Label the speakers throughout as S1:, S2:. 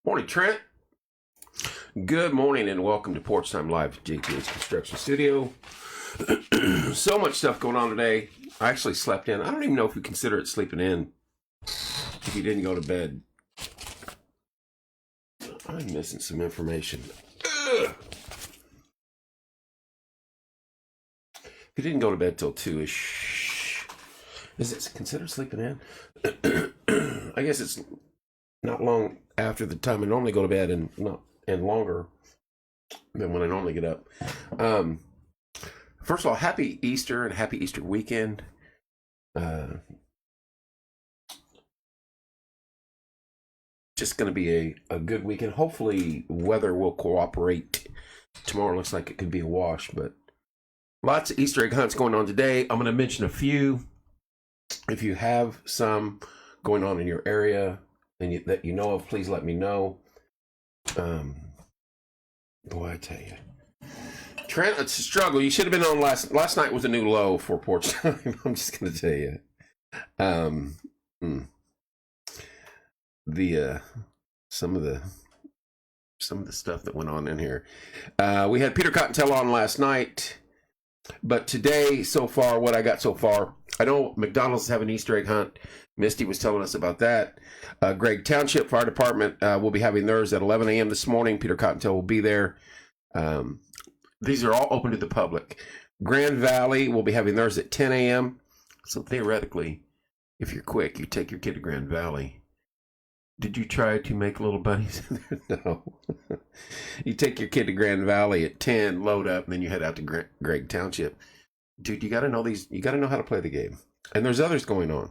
S1: Morning, Trent. Good morning and welcome to Porch Time Live at JP's Construction Studio. So much stuff going on today. I actually slept in. I don't even know if we consider it sleeping in if you didn't go to bed. I'm missing some information. Ugh. If you didn't go to bed till 2-ish, is it considered sleeping in? I guess it's not long after the time I normally go to bed and longer than when I normally get up. First of all, happy Easter and happy Easter weekend. Just going to be a good weekend. Hopefully weather will cooperate. Tomorrow looks like it could be a wash, but lots of Easter egg hunts going on today. I'm going to mention a few. If you have some going on in your area and that you know of, please let me know. Boy, I tell you, Trent, it's a struggle. You should have been on last night was a new low for Porch Time. I'm just going to tell you. Some of the stuff that went on in here. We had Peter Cottontail on last night, but today, so far, what I got so far, I know McDonald's is having an Easter egg hunt. Misty was telling us about that. Gregg Township Fire Department will be having theirs at 11 a.m. this morning. Peter Cottontail will be there. These are all open to the public. Grand Valley will be having theirs at 10 a.m. So theoretically, if you're quick, you take your kid to Grand Valley. Did you try to make little bunnies in there? No. You take your kid to Grand Valley at 10, load up, and then you head out to Gregg Township. Dude, you got to know these. You got to know how to play the game. And there's others going on.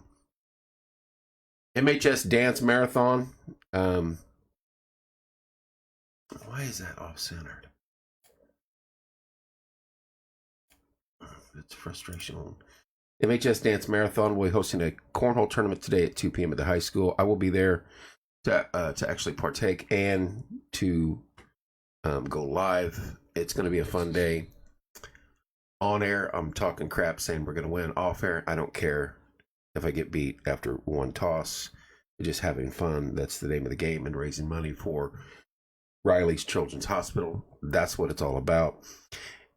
S1: MHS Dance Marathon. Why is that off-centered? It's frustration. MHS Dance Marathon will be hosting a cornhole tournament today at 2 p.m. at the high school. I will be there to actually partake and to go live. It's going to be a fun day. On air, I'm talking crap saying we're going to win. Off air, I don't care if I get beat after one toss. Just having fun. That's the name of the game, and raising money for Riley's Children's Hospital. That's what it's all about.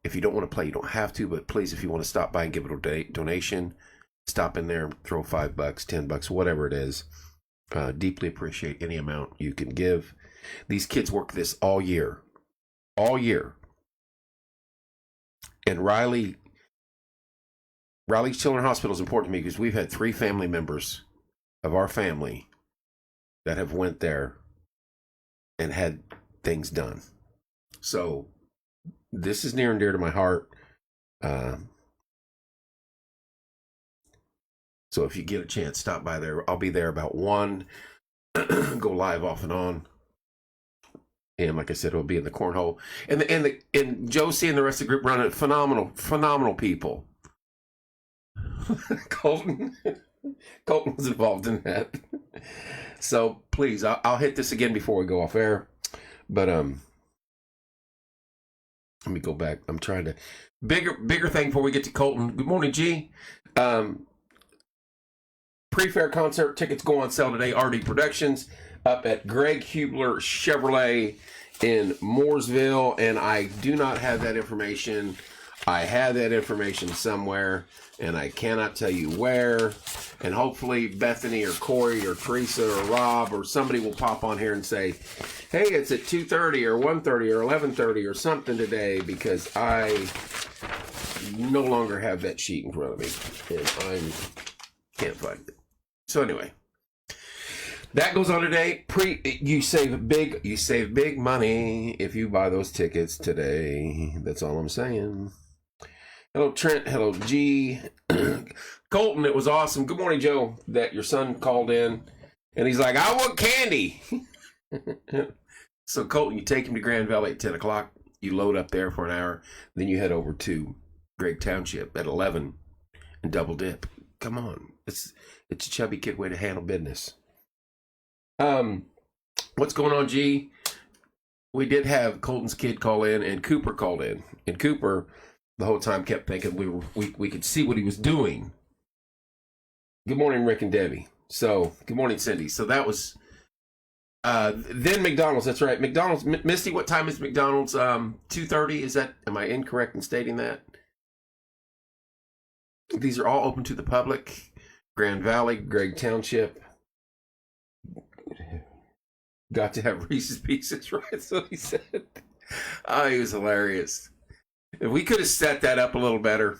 S1: If you don't want to play, you don't have to, but please, if you want to stop by and give a donation, stop in there, throw $5, $10, whatever it is. Deeply appreciate any amount you can give. These kids work this all year. And Riley's Children's Hospital is important to me because we've had 3 family members of our family that have went there and had things done. So this is near and dear to my heart. So if you get a chance, stop by there. I'll be there about 1. Go live off and on. And like I said, it'll be in the cornhole. And Josie and the rest of the group running it. Phenomenal people. Colton was involved in that. So please, I'll hit this again before we go off air. But let me go back. I'm trying to bigger thing before we get to Colton. Good morning, G. Pre-fair concert tickets go on sale today. RD Productions up at Greg Hubler Chevrolet in Mooresville, and I do not have that information. I had that information somewhere, and I cannot tell you where. And hopefully Bethany or Corey or Teresa or Rob or somebody will pop on here and say, hey, it's at 2:30 or 1:30 or 11:30 or something today, because I no longer have that sheet in front of me, and I can't find it. So anyway, that goes on today. You save big money if you buy those tickets today. That's all I'm saying. Hello, Trent. Hello, G. Colton, it was awesome. Good morning, Joe, that your son called in, and he's like, I want candy. So, Colton, you take him to Grand Valley at 10 o'clock. You load up there for an hour. Then you head over to Gregg Township at 11 and double dip. Come on. It's a chubby kid way to handle business. What's going on, G? We did have Colton's kid call in, and Cooper called in. And Cooper, the whole time, kept thinking we could see what he was doing. Good morning, Rick and Debbie. So, good morning, Cindy. So that was Then McDonald's. That's right. McDonald's. Misty, what time is McDonald's? 2:30. Is that? Am I incorrect in stating that? These are all open to the public. Grand Valley, Gregg Township. Got to have Reese's Pieces, right? That's what he said. Oh, he was hilarious. If we could have set that up a little better.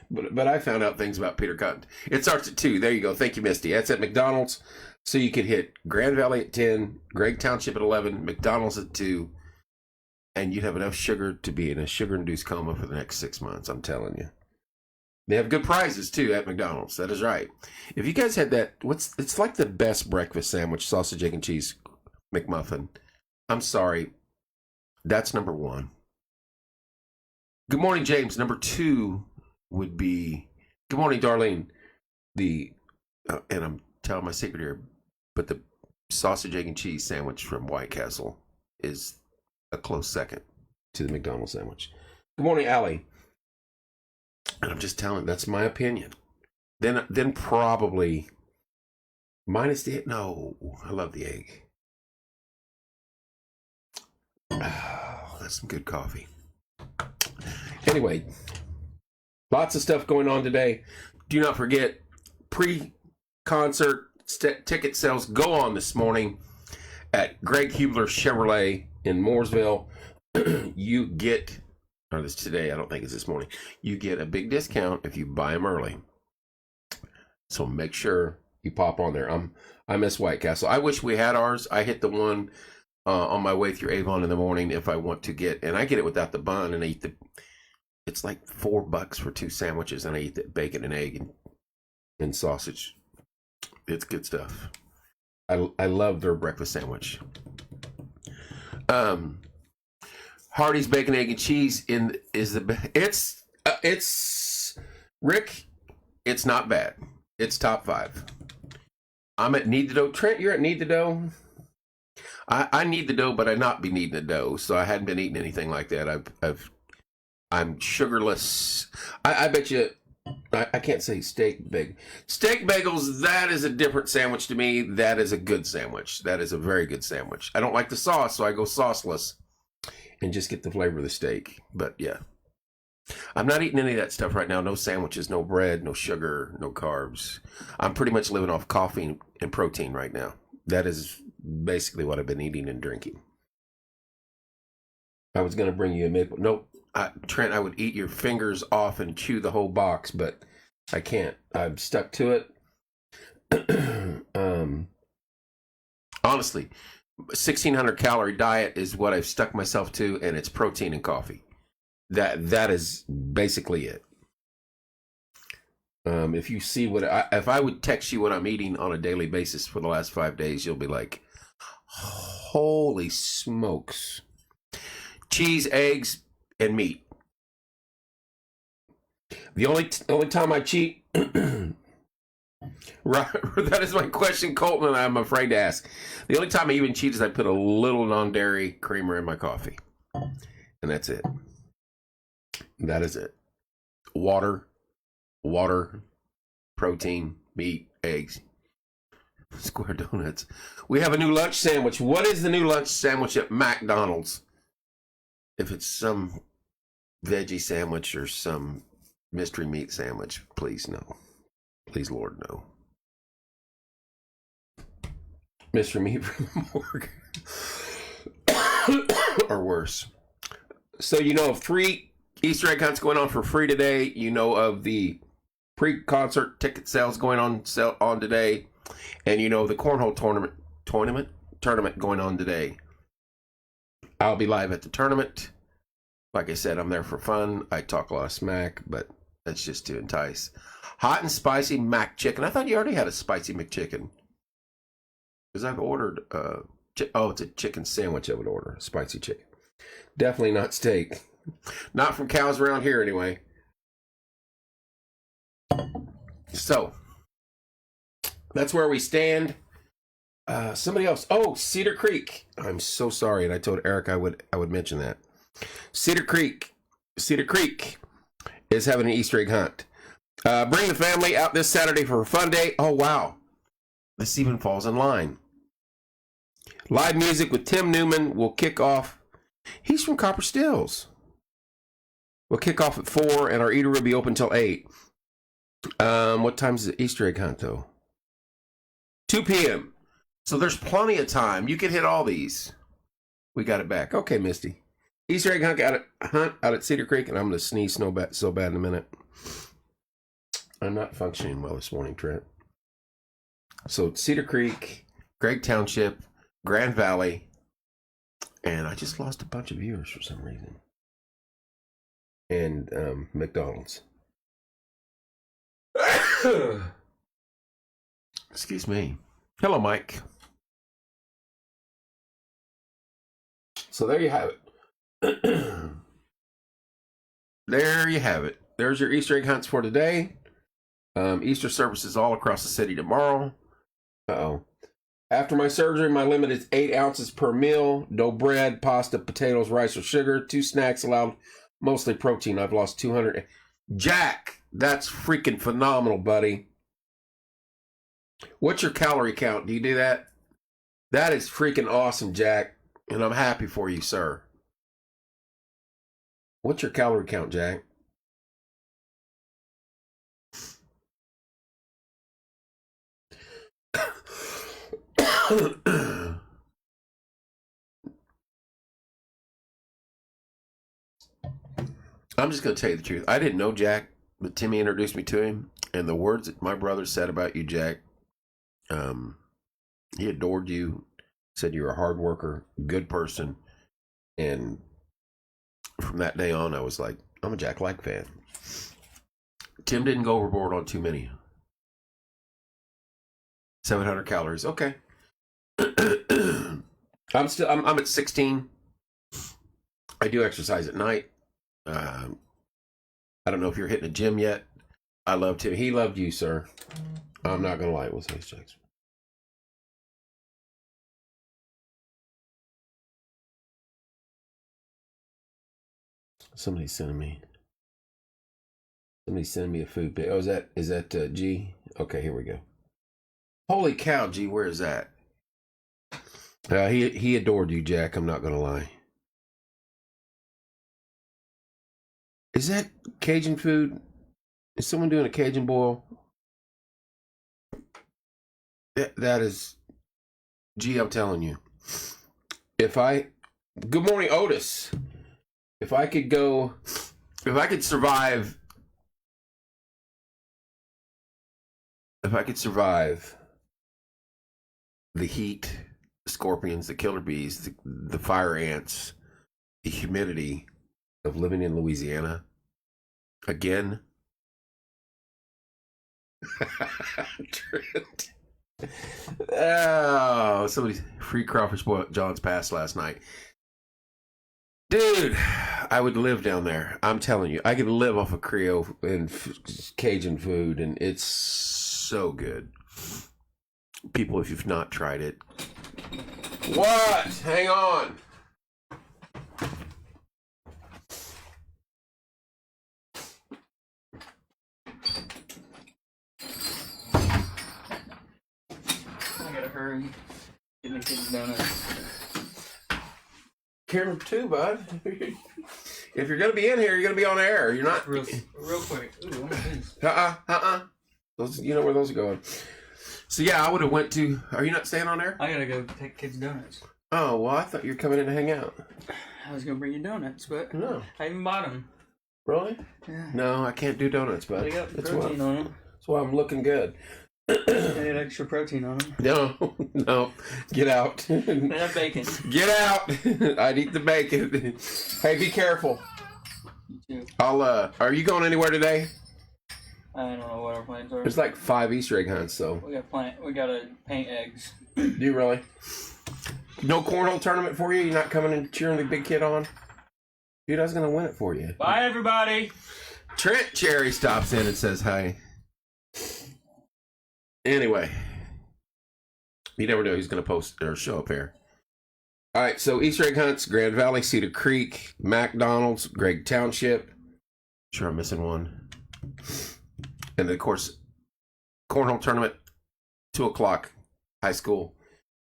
S1: But I found out things about Peter Cotton. It starts at 2. There you go. Thank you, Misty. That's at McDonald's. So you could hit Grand Valley at 10, Gregg Township at 11, McDonald's at 2, and you'd have enough sugar to be in a sugar-induced coma for the next 6 months, I'm telling you. They have good prizes, too, at McDonald's. That is right. If you guys had that, it's like the best breakfast sandwich, sausage, egg, and cheese McMuffin. I'm sorry. That's number 1. Good morning, James. Number 2 would be, good morning, Darlene. And I'm telling my secret here, but the sausage, egg, and cheese sandwich from White Castle is a close second to the McDonald's sandwich. Good morning, Allie. And I'm just telling, that's my opinion. Then probably minus the egg. No, I love the egg. Oh, that's some good coffee. Anyway, lots of stuff going on today. Do not forget, pre-concert ticket sales go on this morning at Greg Hubler Chevrolet in Mooresville. You get, or this today, I don't think it's this morning, you get a big discount if you buy them early. So make sure you pop on there. I miss White Castle. I wish we had ours. I hit the one on my way through Avon in the morning if I want to get, and I get it without the bun, and I eat it's like $4 for 2 sandwiches, and I eat the bacon and egg and sausage. It's good stuff. I love their breakfast sandwich. Hardee's bacon, egg, and cheese it's Rick. It's not bad. It's top 5. I'm at Need the Dough. Trent, you're at Need the Dough. I need the dough, but I not be needing the dough, so I hadn't been eating anything like that. I'm sugarless. I bet you. I can't say steak bagels. That is a different sandwich to me. That is a good sandwich. That is a very good sandwich. I don't like the sauce, so I go sauceless and just get the flavor of the steak. But yeah, I'm not eating any of that stuff right now. No sandwiches, no bread, no sugar, no carbs. I'm pretty much living off coffee and protein right now. That is basically what I've been eating and drinking. I was going to bring you a maple. Nope. Trent, I would eat your fingers off and chew the whole box, but I can't. I'm stuck to it. Honestly, 1,600 calorie diet is what I've stuck myself to, and it's protein and coffee. That is basically it. If you see if I would text you what I'm eating on a daily basis for the last 5 days, you'll be like, holy smokes. Cheese, eggs, and meat. The only time I cheat, right, that is my question, Colton, I'm afraid to ask. The only time I even cheat is I put a little non-dairy creamer in my coffee. And that's it. That is it. Water, protein, meat, eggs, square donuts. We have a new lunch sandwich. What is the new lunch sandwich at McDonald's? If it's some veggie sandwich or some mystery meat sandwich, please no. Please, Lord, no. Mystery meat from the morgue. Or worse. So you know of 3 Easter egg hunts going on for free today. You know of the pre-concert ticket sales going on today. And you know the cornhole tournament going on today. I'll be live at the tournament. Like I said, I'm there for fun. I talk a lot of smack, but that's just to entice. Hot and spicy mac chicken. I thought you already had a spicy McChicken. Because I've ordered, it's a chicken sandwich I would order. Spicy chicken. Definitely not steak. Not from cows around here anyway. So, that's where we stand. Somebody else. Oh, Cedar Creek. I'm so sorry, and I told Eric I would mention that. Cedar Creek is having an Easter egg hunt. Bring the family out this Saturday for a fun day. Oh, wow. This even falls in line. Live music with Tim Newman will kick off. He's from Copper Stills. We'll kick off at 4, and our eatery will be open till 8. What time's the Easter egg hunt, though? 2 p.m. So there's plenty of time. You can hit all these. We got it back. Okay, Misty. Easter egg hunt out at Cedar Creek, and I'm going to sneeze so bad in a minute. I'm not functioning well this morning, Trent. So Cedar Creek, Gregg Township, Grand Valley, and I just lost a bunch of viewers for some reason. And McDonald's. Excuse me. Hello, Mike. So there you have it. There you have it. There's your Easter egg hunts for today. Easter services all across the city tomorrow. Uh-oh. After my surgery, my limit is 8 ounces per meal. No bread, pasta, potatoes, rice, or sugar. 2 snacks allowed, mostly protein. I've lost 200. Jack, that's freaking phenomenal, buddy. What's your calorie count? Do you do that? That is freaking awesome, Jack. And I'm happy for you, sir. What's your calorie count, Jack? I'm just going to tell you the truth. I didn't know Jack, but Timmy introduced me to him. And the words that my brother said about you, Jack, he adored you, said you're a hard worker, good person. And from that day on, I was like, I'm a Jack Like fan. Tim didn't go overboard on too many. 700 calories. Okay. I'm at 16. I do exercise at night. I don't know if you're hitting a gym yet. I loved him. He loved you, sir. I'm not gonna lie. It was nice, Jackson. Somebody's sending me a food pic. Oh, is that G? Okay, here we go. Holy cow, G, where is that? He adored you, Jack. I'm not gonna lie. Is that Cajun food? Is someone doing a Cajun boil? That is, G, I'm telling you. Good morning, Otis. If I could survive the heat, the scorpions, the killer bees, the fire ants, the humidity of living in Louisiana, again. Oh, somebody's free crawfish boil at John's Pass last night. Dude, I would live down there. I'm telling you, I could live off of Creole and Cajun food, and it's so good. People, if you've not tried it. What? Hang on.
S2: I gotta hurry. Get the kids donuts.
S1: Camera 2, bud. If you're gonna be in here, you're gonna be on air. You're not
S2: real quick. Ooh, what is
S1: this? Those, you know where those are going. So yeah, I would have went to. Are you not staying on air?
S2: I gotta go take kids donuts.
S1: Oh well, I thought you were coming in to hang out.
S2: I was gonna bring you donuts, but
S1: no,
S2: I even bought them.
S1: Really?
S2: Yeah.
S1: No, I can't do donuts, bud.
S2: They got protein on them.
S1: That's why I'm looking good.
S2: They had extra protein on them.
S1: No, get out.
S2: They have bacon.
S1: Get out. I'd eat the bacon. Hey, be careful.
S2: You too.
S1: Are you going anywhere today?
S2: I don't know what our plans are.
S1: There's like 5 Easter egg hunts, so.
S2: We gotta paint eggs.
S1: Do you really? No cornhole tournament for you? You're not coming and cheering the big kid on? Dude, I was gonna win it for you.
S2: Bye, everybody.
S1: Trent Cherry stops in and says hi. Anyway, you never know who's going to post or show up here. All right, so Easter egg hunts, Grand Valley, Cedar Creek, McDonald's, Gregg Township. Sure, I'm missing one. And then, of course, cornhole tournament, 2 o'clock, high school.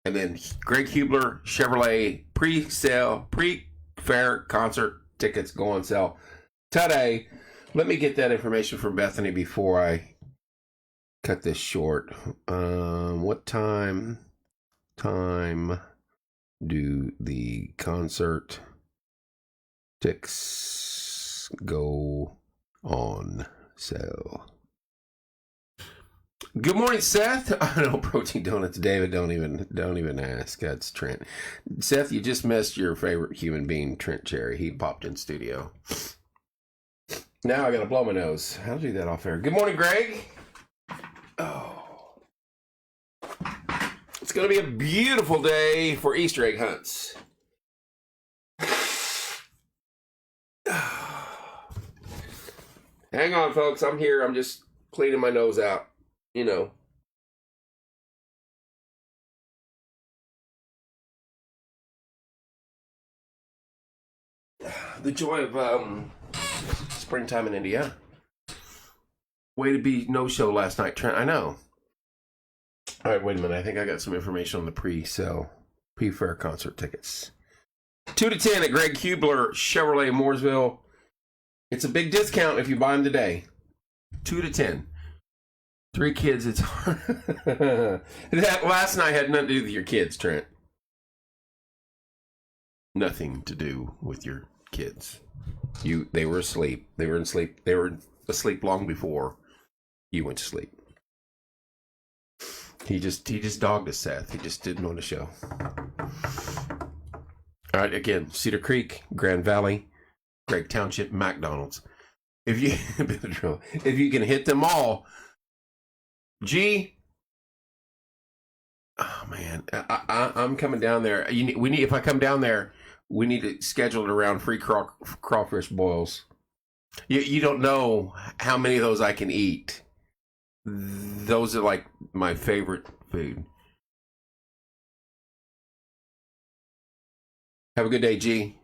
S1: And then Greg Hubler Chevrolet pre-fair concert tickets go on sale today. Let me get that information from Bethany before I cut this short. What time do the concert tickets go on sale? Good morning, Seth. I know protein donuts, David. Don't even ask. That's Trent. Seth, you just missed your favorite human being, Trent Cherry. He popped in studio. Now I gotta blow my nose. How to do that off air? Good morning, Greg. Oh, it's gonna be a beautiful day for Easter egg hunts. Hang on, folks. I'm here. I'm just cleaning my nose out. You know. The joy of springtime in India. Way to be no-show last night, Trent. I know. All right, wait a minute. I think I got some information on the pre-fair concert tickets. 2 to 10 at Greg Hubler Chevrolet Mooresville. It's a big discount if you buy them today. 2 to 10. 3 kids, it's hard. That last night had nothing to do with your kids, Trent. Nothing to do with your kids. They were asleep. They were asleep long before you went to sleep. He just dogged us, Seth. He just didn't want to show. All right, again, Cedar Creek, Grand Valley, Gregg Township, McDonald's. If you can hit them all. G. Oh man, I'm coming down there. If I come down there, we need to schedule it around free crawfish boils. You don't know how many of those I can eat. Those are like my favorite food. Have a good day, G.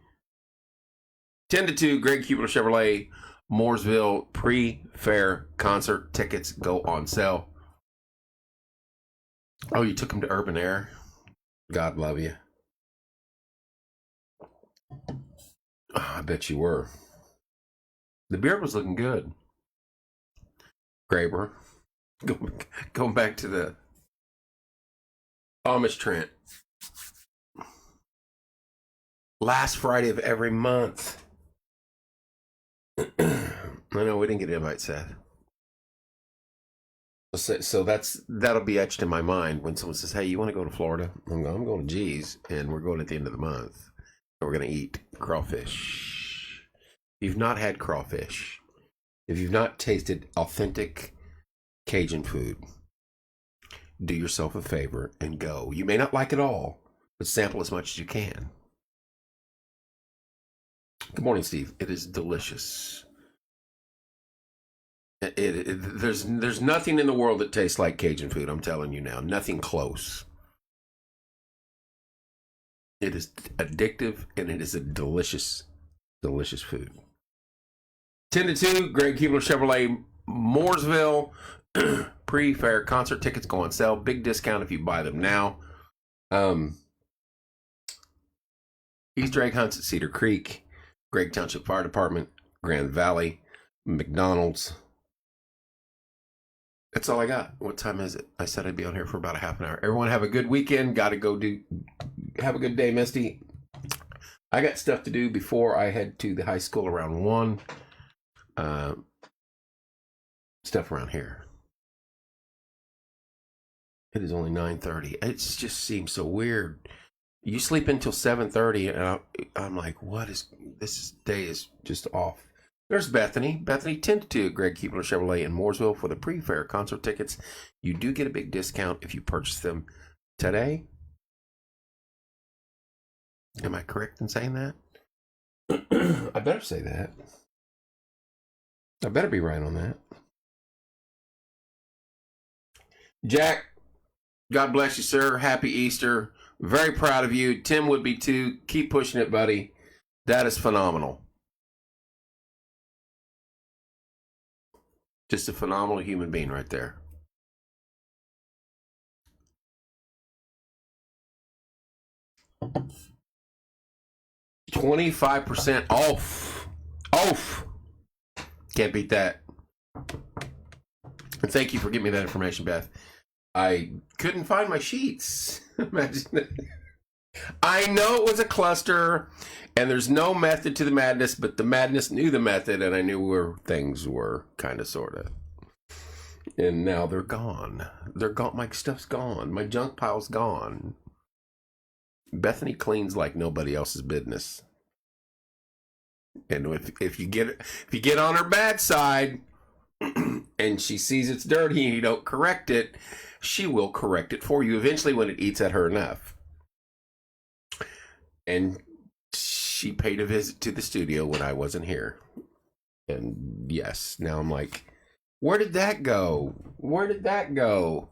S1: 10 to 2, Greg Hubler Chevrolet Mooresville pre-fair concert tickets go on sale. Oh, you took him to Urban Air? God love you. Oh, I bet you were. The beard was looking good. Graber. Going back to the Amish Trent. Last Friday of every month. I know we didn't get an invite, Seth. So that'll be etched in my mind when someone says, "Hey, you want to go to Florida?" I'm going to G's, and we're going at the end of the month. And we're going to eat crawfish. If you've not had crawfish, if you've not tasted authentic Cajun food, do yourself a favor and go. You may not like it all, but sample as much as you can. Good morning, Steve. It is delicious. There's nothing in the world that tastes like Cajun food. I'm telling you now, nothing close. It is addictive and it is a delicious, delicious food. 10 to 2, Greg Hubler Chevrolet Mooresville pre-fair concert tickets go on sale. Big discount if you buy them now. Easter egg hunts at Cedar Creek, Gregg Township Fire Department, Grand Valley, McDonald's. That's all I got. What time is it? I said I'd be on here for about a half an hour. Everyone have a good weekend. Got to go have a good day, Misty. I got stuff to do before I head to the high school around 1. Stuff around here. It is only 9:30. It just seems so weird. You sleep until 7:30, and I'm like, what is this day is just off. There's Bethany. Bethany, 10 to 2, Greg Hubler Chevrolet in Mooresville for the pre-fair concert tickets. You do get a big discount if you purchase them today. Am I correct in saying that? I better say that. I better be right on that. Jack, God bless you, sir. Happy Easter. Very proud of you. Tim would be too. Keep pushing it, buddy. That is phenomenal. Just a phenomenal human being right there. 25% off. Off. Can't beat that. And thank you for giving me that information, Beth. I couldn't find my sheets. Imagine that. I know it was a cluster, and there's no method to the madness, but the madness knew the method, and I knew where things were, kind of, sort of. And now they're gone. They're gone. My stuff's gone. My junk pile's gone. Bethany cleans like nobody else's business. And if you get on her bad side, and she sees it's dirty and you don't correct it, she will correct it for you eventually when it eats at her enough. And she paid a visit to the studio when I wasn't here. And yes, now I'm like, where did that go? Where did that go?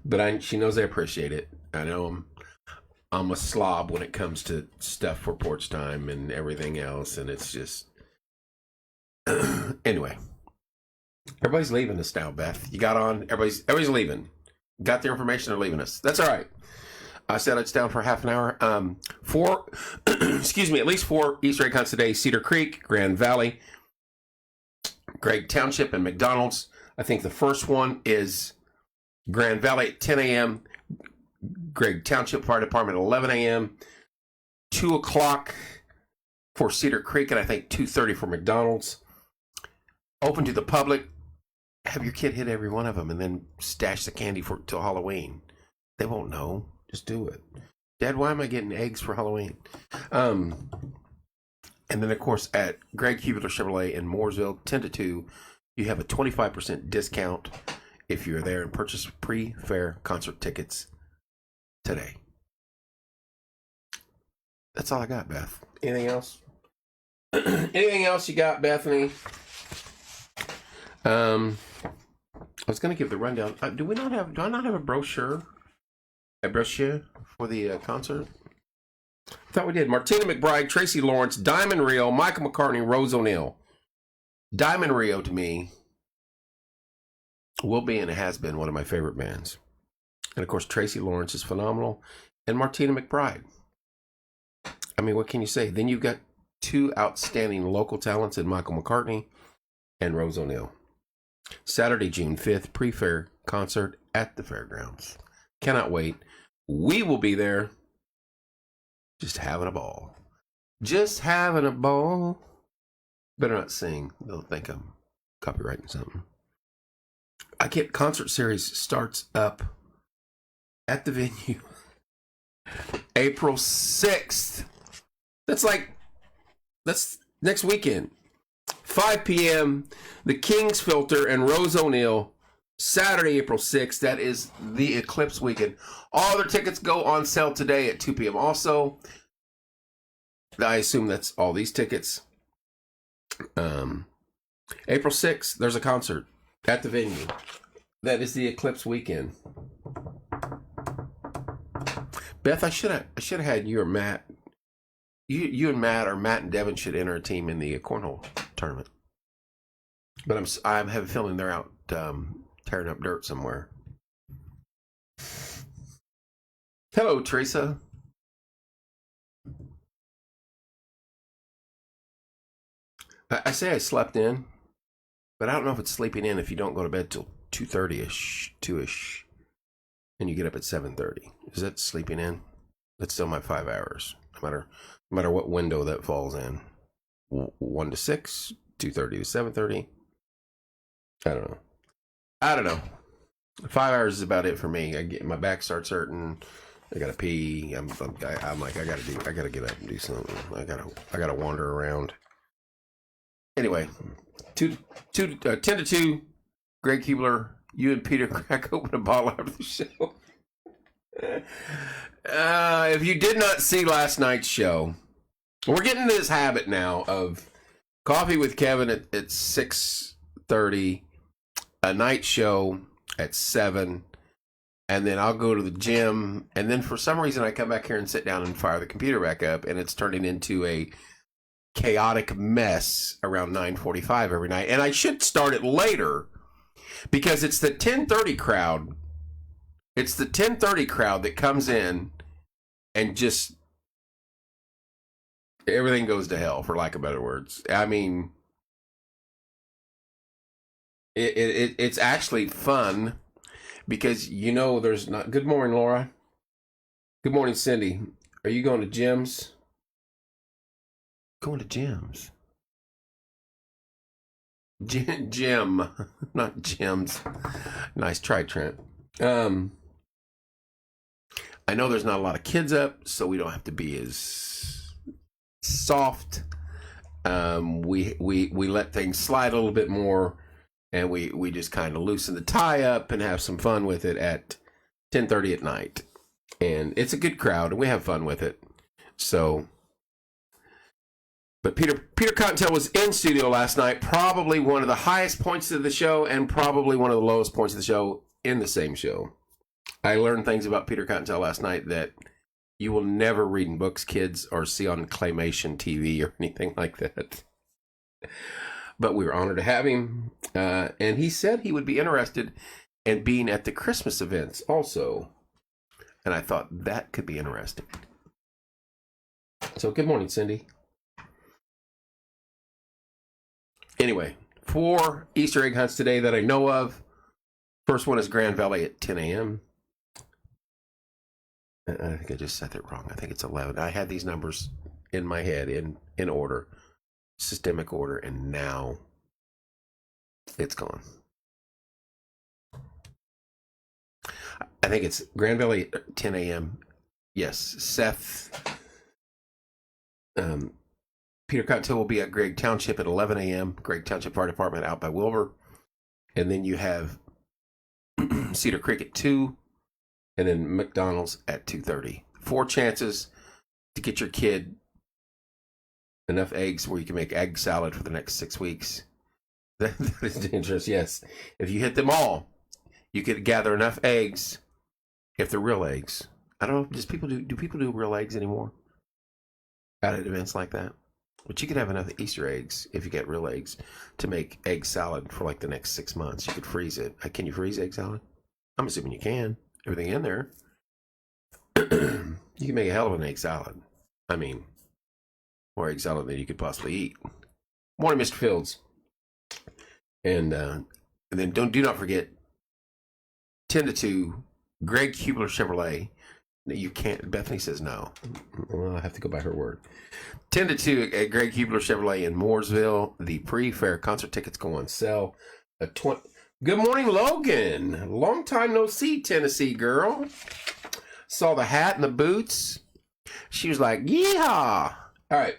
S1: But she knows I appreciate it. I know I'm a slob when it comes to stuff for porch time and everything else, and it's just anyway. Everybody's leaving us now, Beth. You got on. Everybody's leaving. Got their information. They're leaving us. That's all right. I said it's down for half an hour. At least 4 Easter egg hunts today. Cedar Creek, Grand Valley, Gregg Township, and McDonald's. I think the first one is Grand Valley at 10 a.m., Gregg Township Fire Department at 11 a.m., 2 o'clock for Cedar Creek, and I think 2:30 for McDonald's. Open to the public. Have your kid hit every one of them and then stash the candy till Halloween. They won't know. Just do it. Dad, why am I getting eggs for Halloween? And then, of course, at Greg Huebler Chevrolet in Mooresville, 10 to 2, you have a 25% discount if you're there and purchase pre-fair concert tickets today. That's all I got, Beth. Anything else? Anything else you got, Bethany? I was going to give the rundown. Do I not have a brochure? A brochure for the concert? I thought we did. Martina McBride, Tracy Lawrence, Diamond Rio, Michael McCartney, Rose O'Neill. Diamond Rio, to me, will be and has been one of my favorite bands. And, of course, Tracy Lawrence is phenomenal. And Martina McBride. I mean, what can you say? Then you've got 2 outstanding local talents in Michael McCartney and Rose O'Neill. Saturday, June 5th, pre-fair concert at the fairgrounds. Cannot wait. We will be there. Just having a ball. Just having a ball. Better not sing. They'll think I'm copywriting something. Concert series starts up at the venue April 6th. That's next weekend. 5 p.m. The King's Filter and Rose O'Neill. Saturday, April 6th. That is the Eclipse weekend. All their tickets go on sale today at 2 p.m. Also, I assume that's all these tickets. April 6th, there's a concert at the venue. That is the Eclipse weekend. Beth, I should have had you or Matt. You and Matt, or Matt and Devin, should enter a team in the cornhole tournament. But I have a feeling they're out tearing up dirt somewhere. Hello, Teresa. I say I slept in, but I don't know if it's sleeping in if you don't go to bed till 2:30ish, 2ish, and you get up at 7:30. Is that sleeping in? That's still my 5 hours, no matter what window that falls in. 1 to 6, 2:30 to 7:30. I don't know. 5 hours is about it for me. My back starts hurting. I gotta pee. I'm like, I gotta get up and do something. I gotta wander around. Anyway, 10 to 2. Greg Huebler, you and Peter crack open a bottle after the show. If you did not see last night's show, we're getting into this habit now of coffee with Kevin at 6:30, a night show at 7, and then I'll go to the gym, and then for some reason I come back here and sit down and fire the computer back up, and it's turning into a chaotic mess around 9:45 every night. And I should start it later because it's the 10:30 crowd. It's the 10:30 crowd that comes in and just everything goes to hell, for lack of better words. I mean, it's actually fun because there's not. Good morning, Laura. Good morning, Cindy. Are you going to gyms? Going to gyms. Gym, not gyms. Nice try, Trent. I know there's not a lot of kids up, so we don't have to be as soft. We let things slide a little bit more, and we just kind of loosen the tie up and have some fun with it at 10:30 at night. And it's a good crowd, and we have fun with it. So, but Peter Cottontail was in studio last night, probably one of the highest points of the show and probably one of the lowest points of the show in the same show. I learned things about Peter Cottontail last night that you will never read in books, kids, or see on Claymation TV or anything like that. But we were honored to have him. And he said he would be interested in being at the Christmas events also. And I thought that could be interesting. So good morning, Cindy. Anyway, 4 Easter egg hunts today that I know of. First one is Grand Valley at 10 a.m. I think I just said that wrong. I think it's 11. I had these numbers in my head in order, systemic order, and now it's gone. I think it's Grand Valley at 10 a.m. Yes, Seth. Peter Cottontail will be at Gregg Township at 11 a.m. Gregg Township Fire Department out by Wilbur. And then you have Cedar Creek at 2. And then McDonald's at 2:30. 4 chances to get your kid enough eggs where you can make egg salad for the next 6 weeks. That is dangerous, yes. If you hit them all, you could gather enough eggs, if they're real eggs. I don't know, do people do real eggs anymore? Out at events like that? But you could have enough Easter eggs, if you get real eggs, to make egg salad for like the next 6 months. You could freeze it. Can you freeze egg salad? I'm assuming you can. Everything in there. You can make a hell of an egg salad. I mean, more egg salad than you could possibly eat. Morning, Mr. Fields. And then do not forget 10 to 2, Greg Hubler Chevrolet. You can't. Bethany says no. Well, I have to go by her word. 10 to 2 at Greg Hubler Chevrolet in Mooresville. The pre-fair concert tickets go on sale. Good morning, Logan. Long time no see, Tennessee girl. Saw the hat and the boots. She was like, "Yeehaw!" All right.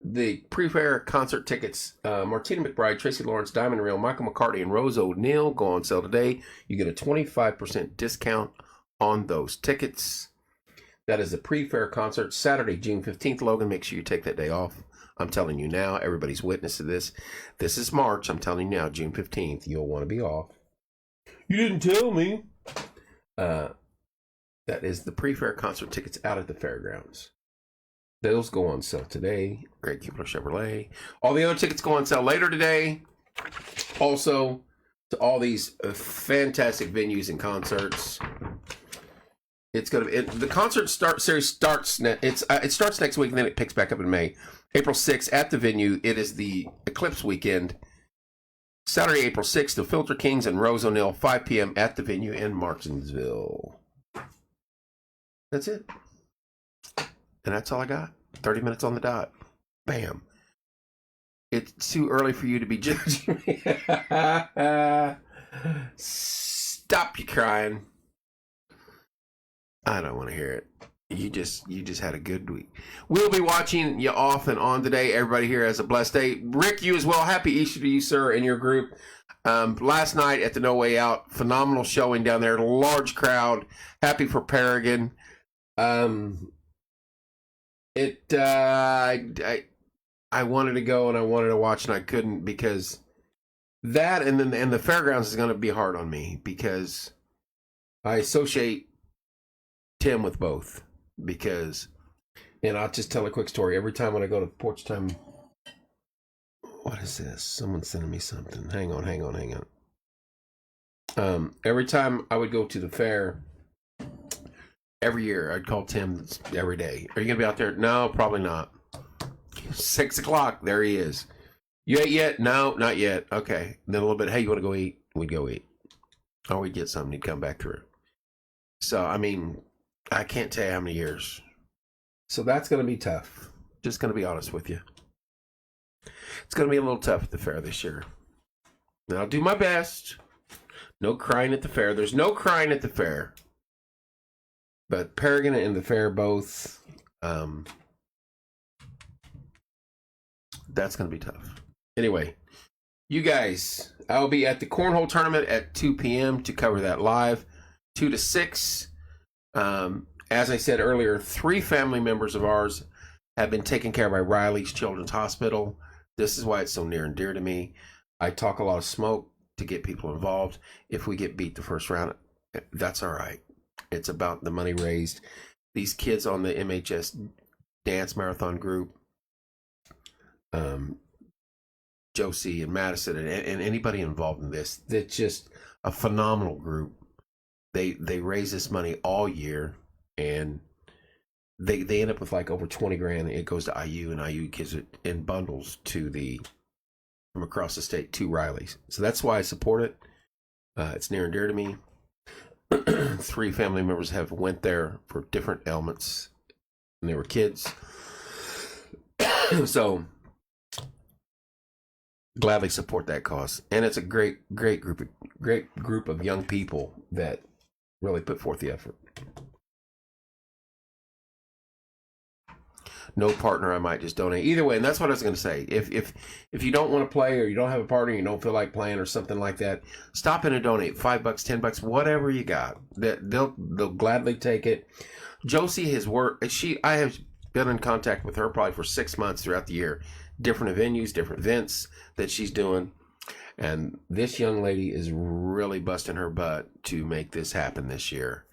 S1: The pre-fair concert tickets, Martina McBride, Tracy Lawrence, Diamond Reel, Michael McCartney, and Rose O'Neal go on sale today. You get a 25% discount on those tickets. That is the pre-fair concert, Saturday, June 15th. Logan, make sure you take that day off. I'm telling you now, everybody's witness to this. This is March. I'm telling you now, June 15th, you'll want to be off. You didn't tell me. That is the pre-fair concert tickets out at the fairgrounds. Those go on sale today. Greg Hubler Chevrolet. All the other tickets go on sale later today. Also, to all these fantastic venues and concerts. It's going to be the concert series starts. It starts next week, and then it picks back up in May. April 6th at the venue. It is the Eclipse weekend. Saturday, April 6th, the Filter Kings and Rose O'Neal, 5 p.m. at the venue in Martinsville. That's it. And that's all I got. 30 minutes on the dot. Bam. It's too early for you to be judging me. Stop you crying. I don't want to hear it. You just had a good week. We'll be watching you off and on today. Everybody here has a blessed day. Rick, you as well. Happy Easter to you, sir, and your group. Last night at the No Way Out, phenomenal showing down there. Large crowd. Happy for Paragon. I wanted to go and I wanted to watch and I couldn't because that and the fairgrounds is going to be hard on me because I associate Tim with both. And I'll just tell a quick story. Every time when I go to Porch Time, what is this? Someone's sending me something. Hang on. Every time I would go to the fair, every year I'd call Tim every day. Are you gonna be out there? No, probably not. 6 o'clock, there he is. You ate yet? No, not yet. Okay. Then a little bit, hey, you want to go eat? We'd go eat. Or we'd get something, he'd come back through. So, I mean, I can't tell you how many years. So that's going to be tough. Just going to be honest with you. It's going to be a little tough at the fair this year. And I'll do my best. No crying at the fair. There's no crying at the fair. But Paragon and the fair both, that's going to be tough. Anyway, you guys, I'll be at the Cornhole Tournament at 2 p.m. to cover that live, 2 to 6. As I said earlier, 3 family members of ours have been taken care of by Riley's Children's Hospital. This is why it's so near and dear to me. I talk a lot of smoke to get people involved. If we get beat the first round, that's all right. It's about the money raised. These kids on the MHS dance marathon group, Josie and Madison and anybody involved in this, that's just a phenomenal group. They raise this money all year, and they end up with like over 20 grand. It goes to IU, and IU gives it in bundles to from across the state to Riley's. So that's why I support it. It's near and dear to me. 3 family members have went there for different ailments when they were kids. So gladly support that cause, and it's a great group of young people that really put forth the effort. No partner, I might just donate. Either way, and that's what I was going to say. If you don't want to play, or you don't have a partner, you don't feel like playing or something like that, stop in and donate. $5, $10, whatever you got. They'll gladly take it. Josie has worked. I have been in contact with her probably for 6 months throughout the year. Different venues, different events that she's doing. And this young lady is really busting her butt to make this happen this year.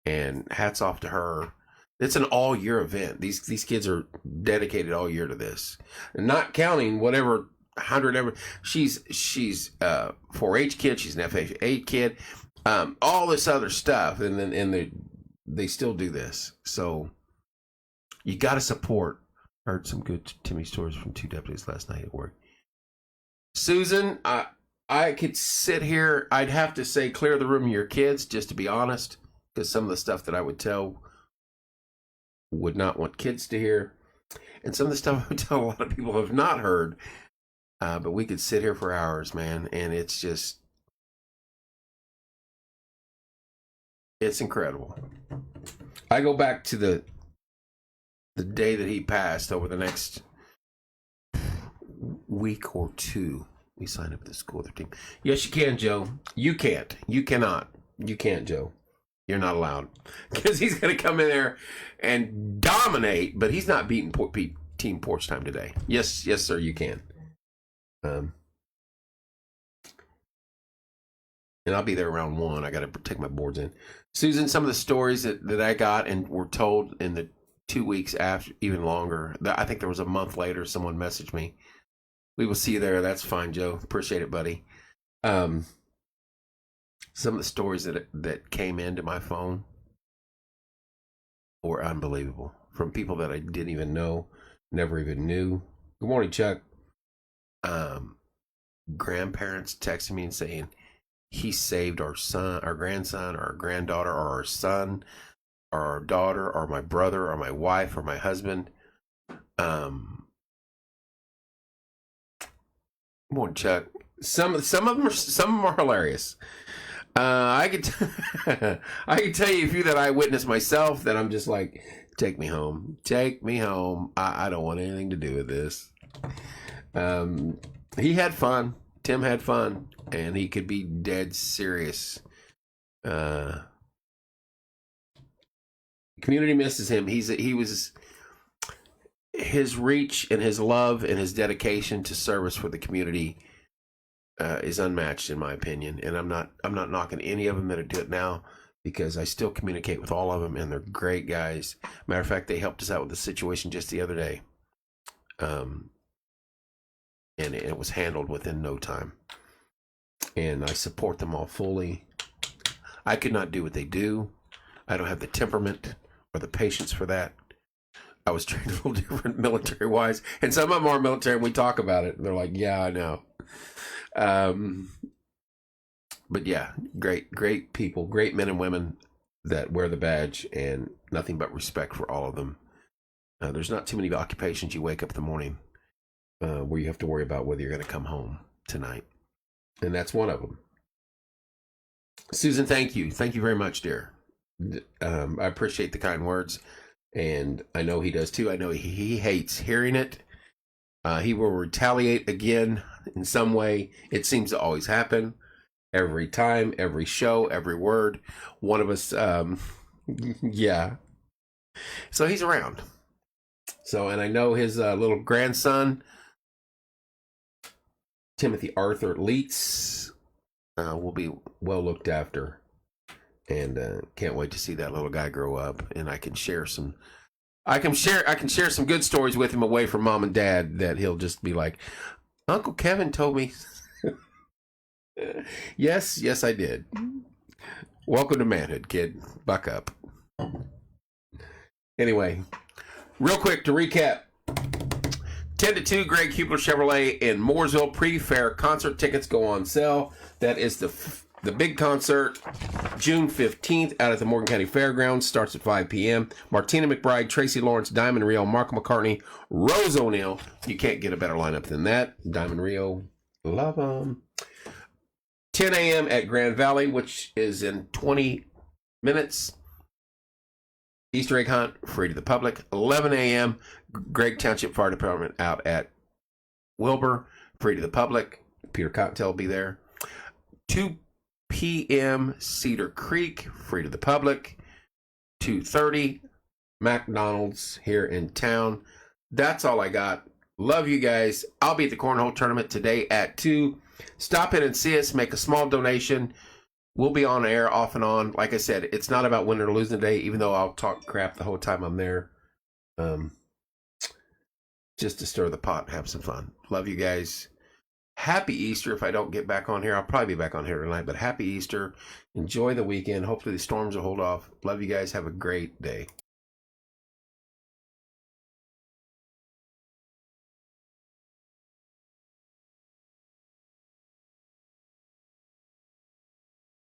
S1: And hats off to her. It's an all-year event. These kids are dedicated all year to this. And not counting whatever 100 ever. She's 4-H kid. She's an FFA kid. All this other stuff. And then they still do this. So you got to support. Heard some good Timmy stories from 2 deputies last night at work. Susan, I could sit here. I'd have to say clear the room of your kids, just to be honest, because some of the stuff that I would tell would not want kids to hear, and some of the stuff I would tell a lot of people have not heard. But we could sit here for hours, man, and it's incredible. I go back to the day that he passed. Over the next week or 2, we signed up with the school other team. Yes, you can, Joe. You can't. You cannot. You can't, Joe. You're not allowed, because he's going to come in there and dominate. But he's not beating Team Porch Time today. Yes, sir. You can. And I'll be there around 1. I got to take my boards in. Susan, some of the stories that I got and were told in the 2 weeks after, even longer. I think there was a month later, someone messaged me. We will see you there. That's fine, Joe. Appreciate it, buddy. Some of the stories that came into my phone were unbelievable, from people that I didn't even know, never even knew. Good morning, Chuck. Grandparents texting me and saying, he saved our son, our grandson, or our granddaughter, or our son, or our daughter, or my brother, or my wife, or my husband. Good morning, Chuck. Some of them are hilarious. I could tell you a few that I witnessed myself that I'm just like, take me home. Take me home. I don't want anything to do with this. He had fun. Tim had fun. And he could be dead serious. Community misses him. His reach and his love and his dedication to service for the community is unmatched, in my opinion. And I'm not knocking any of them that do it now, because I still communicate with all of them, and they're great guys. Matter of fact, they helped us out with the situation just the other day, and it was handled within no time. And I support them all fully. I could not do what they do. I don't have the temperament or the patience for that. I was trained a little different military-wise. And some of them are military, and we talk about it. And they're like, yeah, I know. But yeah, great people, great men and women that wear the badge, and nothing but respect for all of them. There's not too many occupations you wake up in the morning where you have to worry about whether you're going to come home tonight. And that's one of them. Susan, thank you. Thank you very much, dear. I appreciate the kind words. And I know he does too. I know he hates hearing it. He will retaliate again in some way. It seems to always happen. Every time, every show, every word. One of us, yeah. So he's around. So, and I know his little grandson, Timothy Arthur Leitz, will be well looked after. And can't wait to see that little guy grow up. And I can share some good stories with him away from mom and dad that he'll just be like, Uncle Kevin told me. Yes, I did. Welcome to manhood, kid. Buck up. Anyway, real quick to recap. 10 to 2, Greg Hubler Chevrolet in Mooresville. Pre-fair concert tickets go on sale. That is the big concert, June 15th, out at the Morgan County Fairgrounds. Starts at 5 p.m. Martina McBride, Tracy Lawrence, Diamond Rio, Mark McCartney, Rose O'Neill. You can't get a better lineup than that. Diamond Rio, love them. 10 a.m. at Grand Valley, which is in 20 minutes. Easter egg hunt, free to the public. 11 a.m., Gregg Township Fire Department out at Wilbur, free to the public. Peter Cottontail will be there. 2 p.m., Cedar Creek, free to the public. 2:30, McDonald's here in town. That's all I got. Love you guys. I'll be at the Cornhole Tournament today at 2. Stop in and see us. Make a small donation. We'll be on air off and on. Like I said, it's not about winning or losing today, even though I'll talk crap the whole time I'm there. Just to stir the pot and have some fun. Love you guys. Happy Easter. If I don't get back on here, I'll probably be back on here tonight, but happy Easter. Enjoy the weekend. Hopefully the storms will hold off. Love you guys. Have a great day.